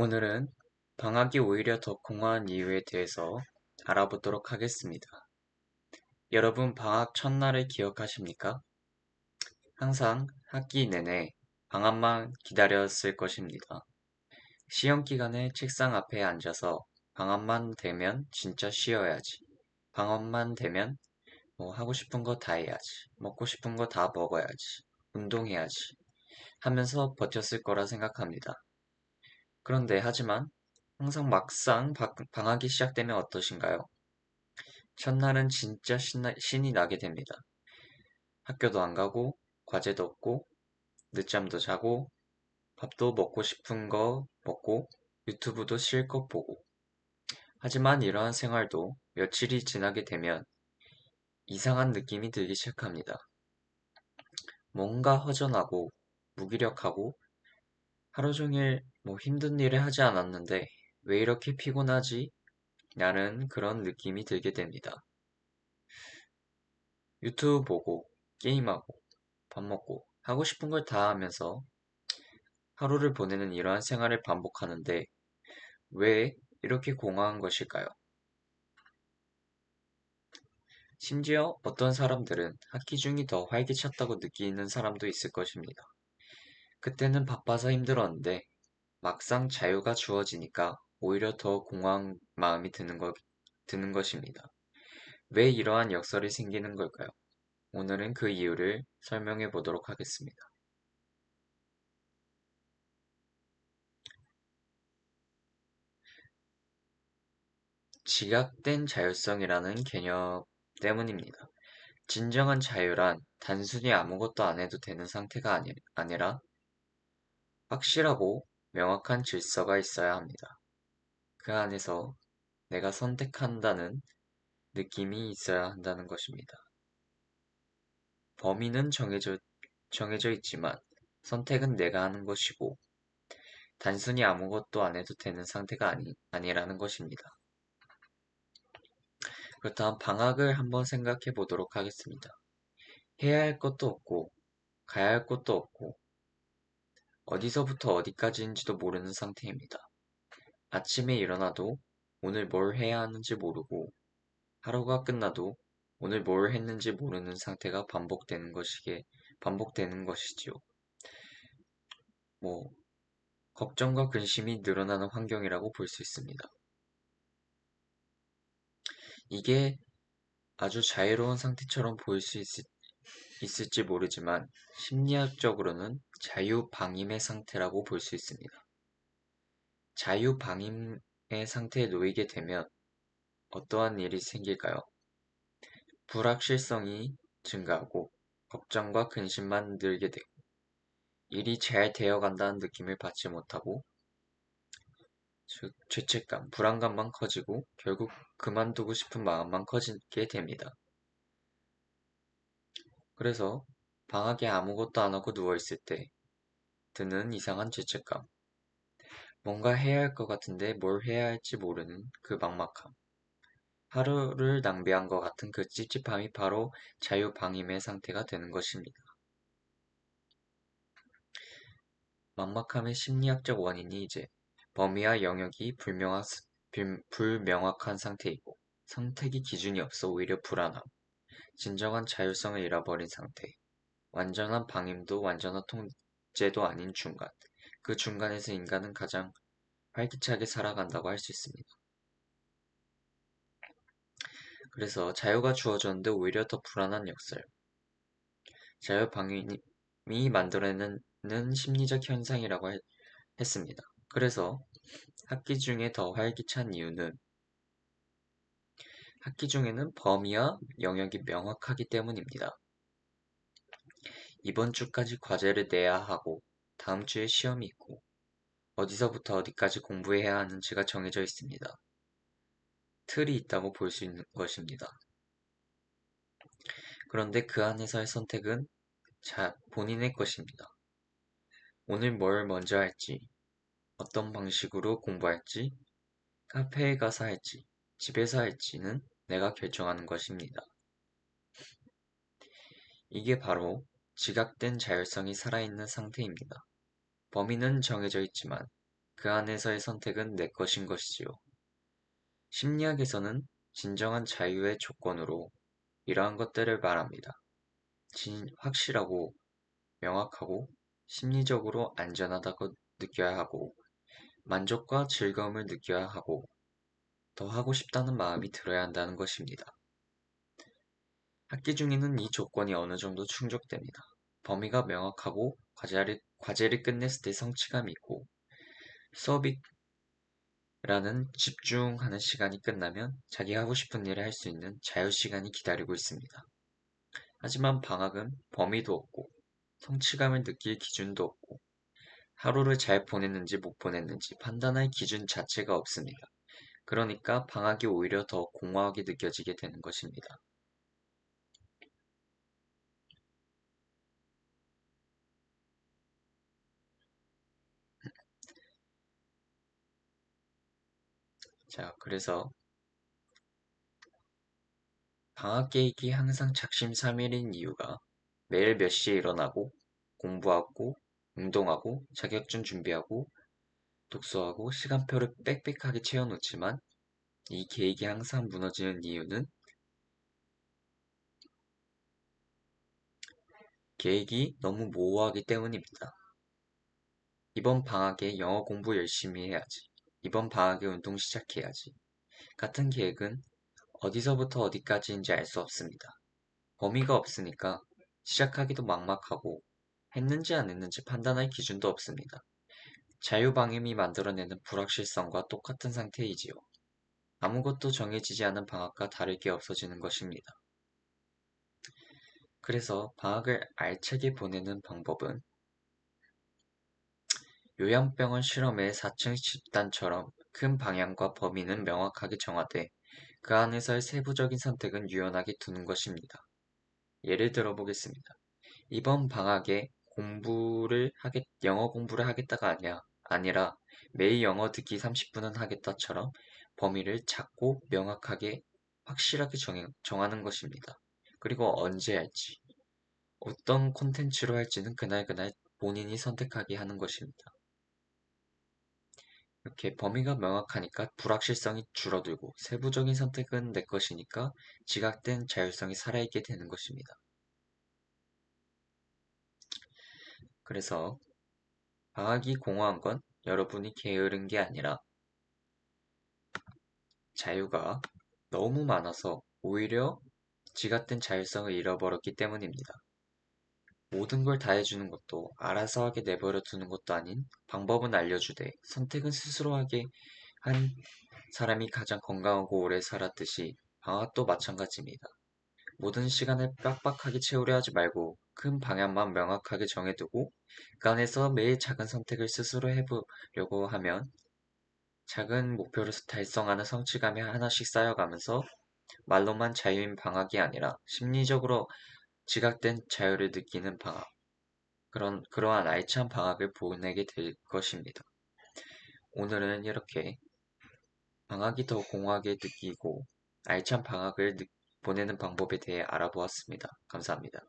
오늘은 방학이 오히려 더 공허한 이유에 대해서 알아보도록 하겠습니다. 여러분 방학 첫날을 기억하십니까? 항상 학기 내내 방학만 기다렸을 것입니다. 시험 기간에 책상 앞에 앉아서 방학만 되면 진짜 쉬어야지. 방학만 되면 뭐 하고 싶은 거 다 해야지. 먹고 싶은 거 다 먹어야지. 운동해야지. 하면서 버텼을 거라 생각합니다. 그런데 하지만 항상 막상 방학이 시작되면 어떠신가요? 첫날은 진짜 신이 나게 됩니다. 학교도 안 가고, 과제도 없고, 늦잠도 자고, 밥도 먹고 싶은 거 먹고, 유튜브도 실컷 보고. 하지만 이러한 생활도 며칠이 지나게 되면 이상한 느낌이 들기 시작합니다. 뭔가 허전하고, 무기력하고, 하루 종일 힘든 일을 하지 않았는데 왜 이렇게 피곤하지? 라는 그런 느낌이 들게 됩니다. 유튜브 보고, 게임하고, 밥 먹고, 하고 싶은 걸 다 하면서 하루를 보내는 이러한 생활을 반복하는데 왜 이렇게 공허한 것일까요? 심지어 어떤 사람들은 학기 중이 더 활기찼다고 느끼는 사람도 있을 것입니다. 그때는 바빠서 힘들었는데 막상 자유가 주어지니까 오히려 더 공허한 마음이 드는 것입니다. 왜 이러한 역설이 생기는 걸까요? 오늘은 그 이유를 설명해 보도록 하겠습니다. 지각된 자율성이라는 개념 때문입니다. 진정한 자유란 단순히 아무것도 안 해도 되는 상태가 아니라 확실하고 명확한 질서가 있어야 합니다. 그 안에서 내가 선택한다는 느낌이 있어야 한다는 것입니다. 범위는 정해져 있지만 선택은 내가 하는 것이고 단순히 아무것도 안 해도 되는 상태가 아니라는 것입니다. 그렇다면 방학을 한번 생각해 보도록 하겠습니다. 해야 할 것도 없고 가야 할 곳도 없고 어디서부터 어디까지인지도 모르는 상태입니다. 아침에 일어나도 오늘 뭘 해야 하는지 모르고 하루가 끝나도 오늘 뭘 했는지 모르는 상태가 반복되는 것이지요. 뭐, 걱정과 근심이 늘어나는 환경이라고 볼 수 있습니다. 이게 아주 자유로운 상태처럼 보일 수 있을지 모르지만 심리학적으로는 자유방임의 상태라고 볼 수 있습니다. 자유방임의 상태에 놓이게 되면 어떠한 일이 생길까요? 불확실성이 증가하고 걱정과 근심만 늘게 되고 일이 잘 되어간다는 느낌을 받지 못하고 즉 죄책감, 불안감만 커지고 결국 그만두고 싶은 마음만 커지게 됩니다. 그래서 방학에 아무것도 안 하고 누워있을 때 드는 이상한 죄책감, 뭔가 해야 할 것 같은데 뭘 해야 할지 모르는 그 막막함, 하루를 낭비한 것 같은 그 찝찝함이 바로 자유방임의 상태가 되는 것입니다. 막막함의 심리학적 원인이 이제 범위와 영역이 불명확한 상태이고 선택이 기준이 없어 오히려 불안함, 진정한 자율성을 잃어버린 상태, 완전한 방임도 완전한 통제도 아닌 중간, 그 중간에서 인간은 가장 활기차게 살아간다고 할 수 있습니다. 그래서 자유가 주어졌는데 오히려 더 불안한 역설, 자유방임이 만들어내는 심리적 현상이라고 했습니다. 그래서 학기 중에 더 활기찬 이유는 학기 중에는 범위와 영역이 명확하기 때문입니다. 이번 주까지 과제를 내야 하고 다음 주에 시험이 있고 어디서부터 어디까지 공부해야 하는지가 정해져 있습니다. 틀이 있다고 볼 수 있는 것입니다. 그런데 그 안에서의 선택은 본인의 것입니다. 오늘 뭘 먼저 할지, 어떤 방식으로 공부할지, 카페에 가서 할지, 집에서 할지는 내가 결정하는 것입니다. 이게 바로 지각된 자율성이 살아있는 상태입니다. 범위는 정해져 있지만 그 안에서의 선택은 내 것인 것이지요. 심리학에서는 진정한 자유의 조건으로 이러한 것들을 말합니다. 확실하고 명확하고 심리적으로 안전하다고 느껴야 하고 만족과 즐거움을 느껴야 하고 더 하고 싶다는 마음이 들어야 한다는 것입니다. 학기 중에는 이 조건이 어느 정도 충족됩니다. 범위가 명확하고 과제를 끝냈을 때 성취감이 있고 수업이라는 집중하는 시간이 끝나면 자기 하고 싶은 일을 할 수 있는 자유시간이 기다리고 있습니다. 하지만 방학은 범위도 없고 성취감을 느낄 기준도 없고 하루를 잘 보냈는지 못 보냈는지 판단할 기준 자체가 없습니다. 그러니까 방학이 오히려 더 공허하게 느껴지게 되는 것입니다. 자, 그래서 방학 계획이 항상 작심삼일인 이유가 매일 몇 시에 일어나고 공부하고 운동하고 자격증 준비하고 독서하고 시간표를 빽빽하게 채워놓지만 이 계획이 항상 무너지는 이유는 계획이 너무 모호하기 때문입니다. 이번 방학에 영어 공부 열심히 해야지. 이번 방학에 운동 시작해야지. 같은 계획은 어디서부터 어디까지인지 알 수 없습니다. 범위가 없으니까 시작하기도 막막하고 했는지 안 했는지 판단할 기준도 없습니다. 자유방임이 만들어내는 불확실성과 똑같은 상태이지요. 아무것도 정해지지 않은 방학과 다를 게 없어지는 것입니다. 그래서 방학을 알차게 보내는 방법은 요양병원 실험의 4층 집단처럼 큰 방향과 범위는 명확하게 정하되 그 안에서의 세부적인 선택은 유연하게 두는 것입니다. 예를 들어 보겠습니다. 이번 방학에 영어 공부를 하겠다가 아니라 매일 영어 듣기 30분은 하겠다처럼 범위를 작고 명확하게 확실하게 정하는 것입니다. 그리고 언제 할지, 어떤 콘텐츠로 할지는 그날그날 본인이 선택하게 하는 것입니다. 이렇게 범위가 명확하니까 불확실성이 줄어들고 세부적인 선택은 내 것이니까 지각된 자율성이 살아있게 되는 것입니다. 그래서 방학이 공허한 건 여러분이 게으른 게 아니라 자유가 너무 많아서 오히려 지각된 자율성을 잃어버렸기 때문입니다. 모든 걸 다 해주는 것도 알아서 하게 내버려 두는 것도 아닌 방법은 알려주되 선택은 스스로 하게 한 사람이 가장 건강하고 오래 살았듯이 방학도 마찬가지입니다. 모든 시간을 빡빡하게 채우려 하지 말고 큰 방향만 명확하게 정해두고 그 안에서 매일 작은 선택을 스스로 해보려고 하면 작은 목표를 달성하는 성취감이 하나씩 쌓여가면서 말로만 자유인 방학이 아니라 심리적으로 지각된 자유를 느끼는 방학, 그러한 알찬 방학을 보내게 될 것입니다. 오늘은 이렇게 방학이 더 공허하게 느끼고 알찬 방학을 보내는 방법에 대해 알아보았습니다. 감사합니다.